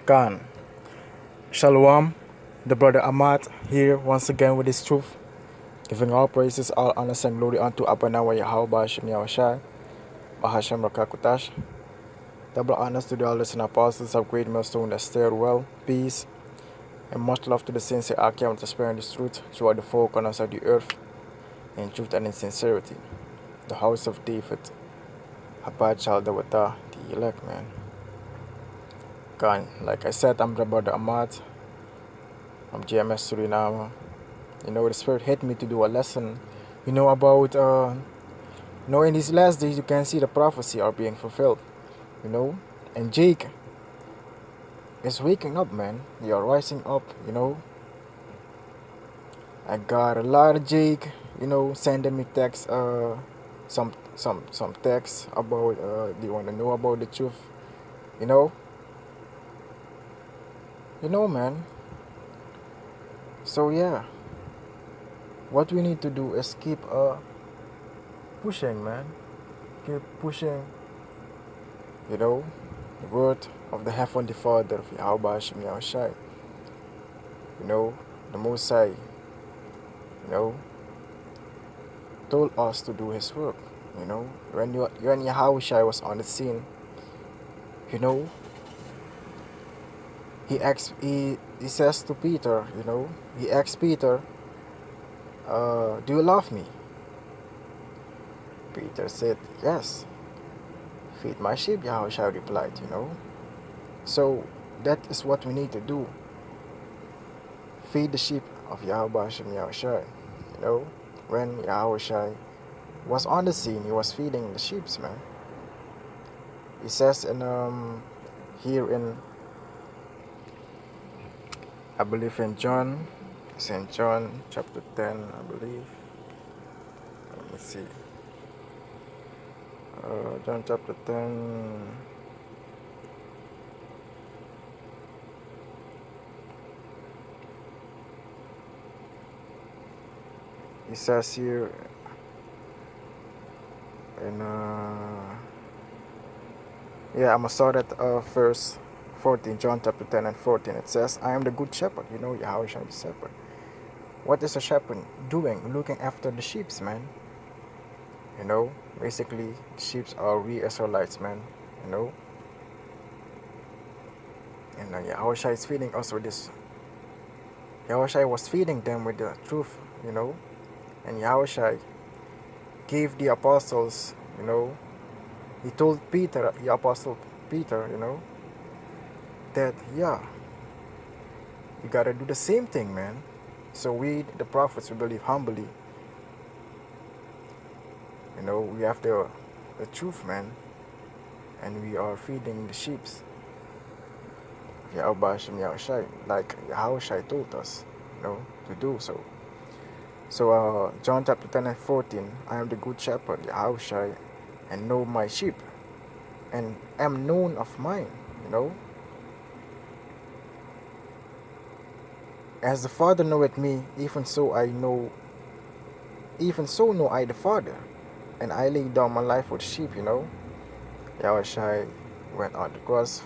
Khan. Shalom, the brother Ahmad here once again with his truth, giving all praises, all honor and glory unto Abanawa YAHAWASHI, BAHASHAM Rakakutash. Double honors to the elders and apostles of great millstone that steered well, peace, and much love to the sincere Akim to spreading this truth throughout the four corners of the earth, in truth and in sincerity. The house of David, Abad Chaldawata, the elect man. Khan, like I said, I'm the brother Ahmad. I'm GMS Suriname. The Spirit hit me to do a lesson, about, in these last days you can see the prophecy are being fulfilled, and Jake is waking up, man. They are rising up. I got a lot of Jake, sending me texts, some texts about, they want to know about the truth, you know, man. So yeah, what we need to do is keep pushing, man. Keep pushing, the word of the Heavenly Father of YAHAWASHI. The Most High, told us to do His work. When Yahawashi was on the scene, he says to Peter, he asked Peter, do you love me? Peter said, yes. Feed my sheep, Yahawashi replied, So that is what we need to do. Feed the sheep of YAHAWASHI. When Yahawashi was on the scene, he was feeding the sheep, man. He says here in, I believe in John, St. John chapter 10, I believe. Let me see. John chapter 10. He says here in I'm gonna start at verse 14, John chapter 10 and 14. It says, I am the good shepherd, Yahawashi the shepherd. What is a shepherd doing? Looking after the sheep, man. Basically the sheep are we Israelites, man. And Yahawashi is feeding us with this. Yahawashi was feeding them with the truth, and Yahawashi gave the apostles, he told Peter, the apostle Peter, that, you gotta do the same thing, man. So we, the prophets, we believe humbly, we have the truth, man, and we are feeding the sheep. Yahawashi, like Yahawashi told us, to do so. So John chapter 10 and 14, I am the good shepherd, Yahawashi, and know my sheep, and am known of mine, As the Father knoweth me, even so know I the Father, and I lay down my life for the sheep, Yahawashi went on the cross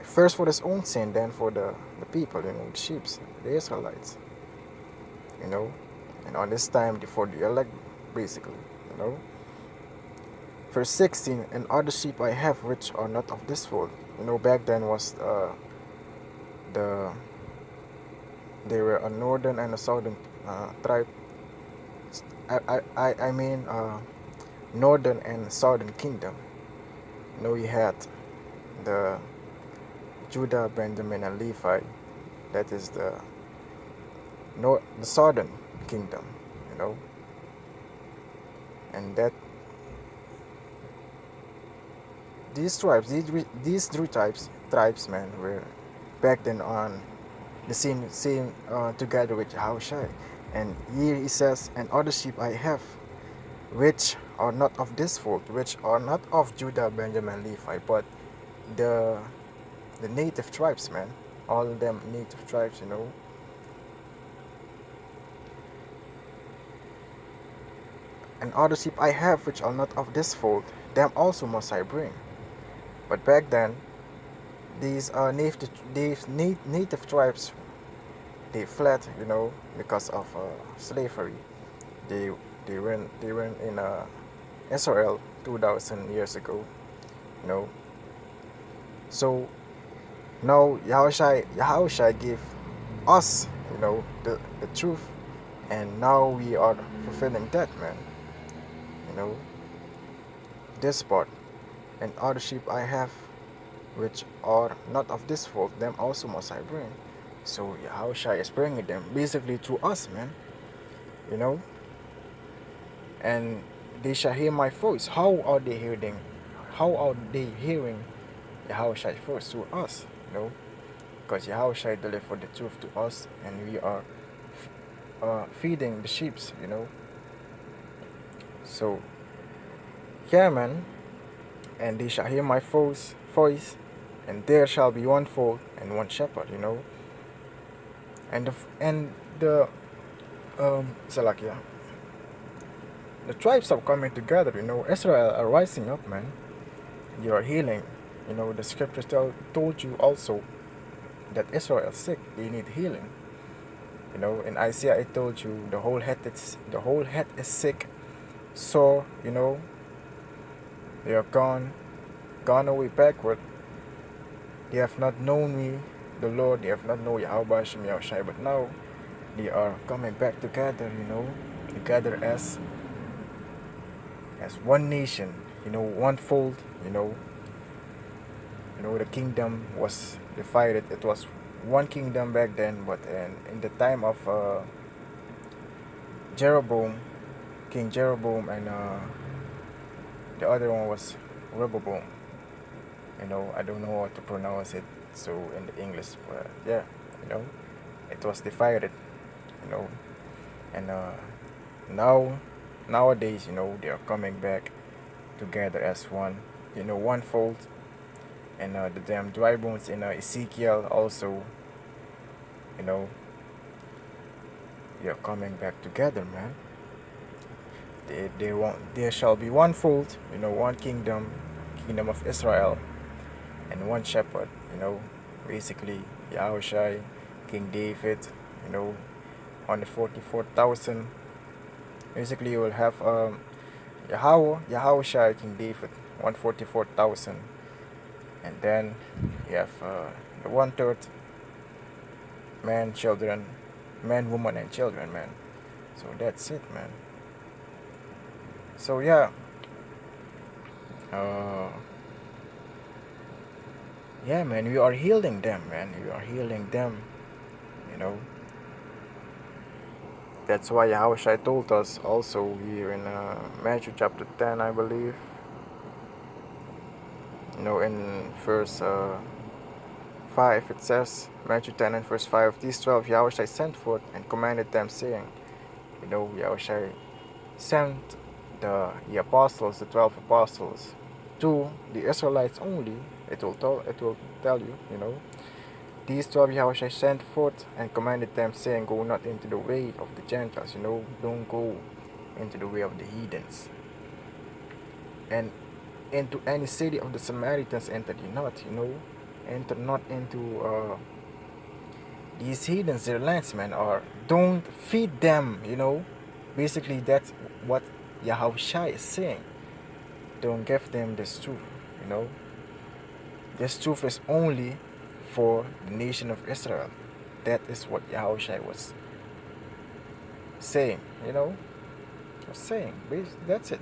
first for his own sin, then for the people, the sheep, the Israelites, and on this time for the elect, basically, Verse 16, and other sheep I have which are not of this fold. Back then was they were a northern and a southern tribe. I mean northern and southern kingdom. You had the Judah, Benjamin, and Levi. That is the southern kingdom, and that these tribes, these three tribes, man, were back then on the scene together with Yahawashi. And here he says, and other sheep I have, which are not of this fold, which are not of Judah, Benjamin, Levi, but the native tribes, man, all of them native tribes, And other sheep I have which are not of this fold, them also must I bring. But back then, these native tribes, they fled, because of slavery. They they went in Israel 2,000 years ago, you know. So now Yahushai gave us, the truth, and now we are fulfilling that, man. You know, this part and other sheep I have, which are not of this fold, them also must I bring. So Yahushai is bringing them basically to us, man. You know, and they shall hear my voice. How are they hearing? How are they hearing Yahushai first? To us, because Yahushai delivered the truth to us, and we are feeding the sheep, So, yeah, man. And they shall hear my voice, and there shall be one fold and one shepherd, And the Salakia, the tribes are coming together, Israel are rising up, man. You are healing. The scriptures told you also that Israel is sick. They need healing. In Isaiah it told you the whole head is sick. So, they are gone away backward. They have not known me, the Lord. They have not known YAHAWASHI. But now they are coming back together, together as one nation, one fold, the kingdom was divided. It was one kingdom back then, but in the time of King Jeroboam, and the other one was Rehoboam. I don't know how to pronounce it so in the English, but yeah, it was divided, and nowadays, they are coming back together as one, one fold. And the damn dry bones in Ezekiel also, they are coming back together, man. There shall be one fold, one kingdom of Israel, and one shepherd, basically Yahushai, King David, 144,000. Basically, you will have Yahushai, King David, 144,000. And then you have the 1/3 man, woman, and children, man. So that's it, man. So yeah, yeah, man, we are healing them, man. We are healing them, That's why Yahushua told us also here in Matthew chapter 10, I believe. In verse 5, it says, Matthew 10 and verse 5, these 12 Yahushua sent forth and commanded them, saying, Yahushua sent the apostles, the 12 apostles, to the Israelites only. It will tell you, these 12 Yahushua sent forth and commanded them, saying, go not into the way of the Gentiles, don't go into the way of the heathens. And into any city of the Samaritans enter ye not, enter not into these heathens, their landsmen, or don't feed them, Basically, that's what Yahushua is saying. Don't give them this truth, This truth is only for the nation of Israel. That is what Yahushua was saying, That's it.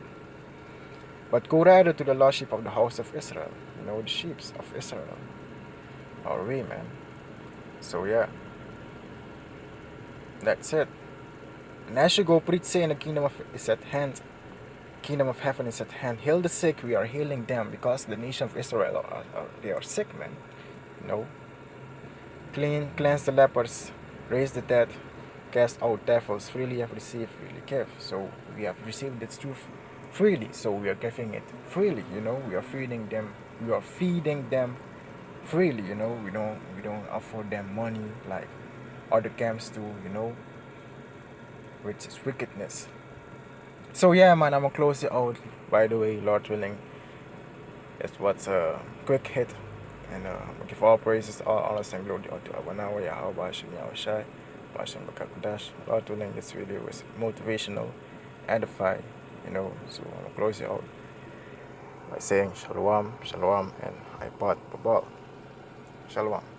But go rather to the lost sheep of the house of Israel, the sheep of Israel. Or we, man. So yeah, that's it. And as you go preach, saying the kingdom is at hand, kingdom of heaven is at hand. Heal the sick, we are healing them, because the nation of Israel they are sick, man. Cleanse the lepers, raise the dead, cast out devils. Freely have received, freely give. So we have received this truth freely, so we are giving it freely. We are feeding them. We are feeding them freely. We don't offer them money like other camps do. Which is wickedness. So yeah, man, I'm gonna close it out. By the way, Lord willing, it's what's a quick hit And I give all praises, all honor and glory unto Abanawa, YAHAWASHI, YAHAWASHI, BAHASHAM, Bakakudash. God willing, this video was motivational, edify, so I'm going to close it out by saying Shalom, Shalom, and I part Babal. Shalom.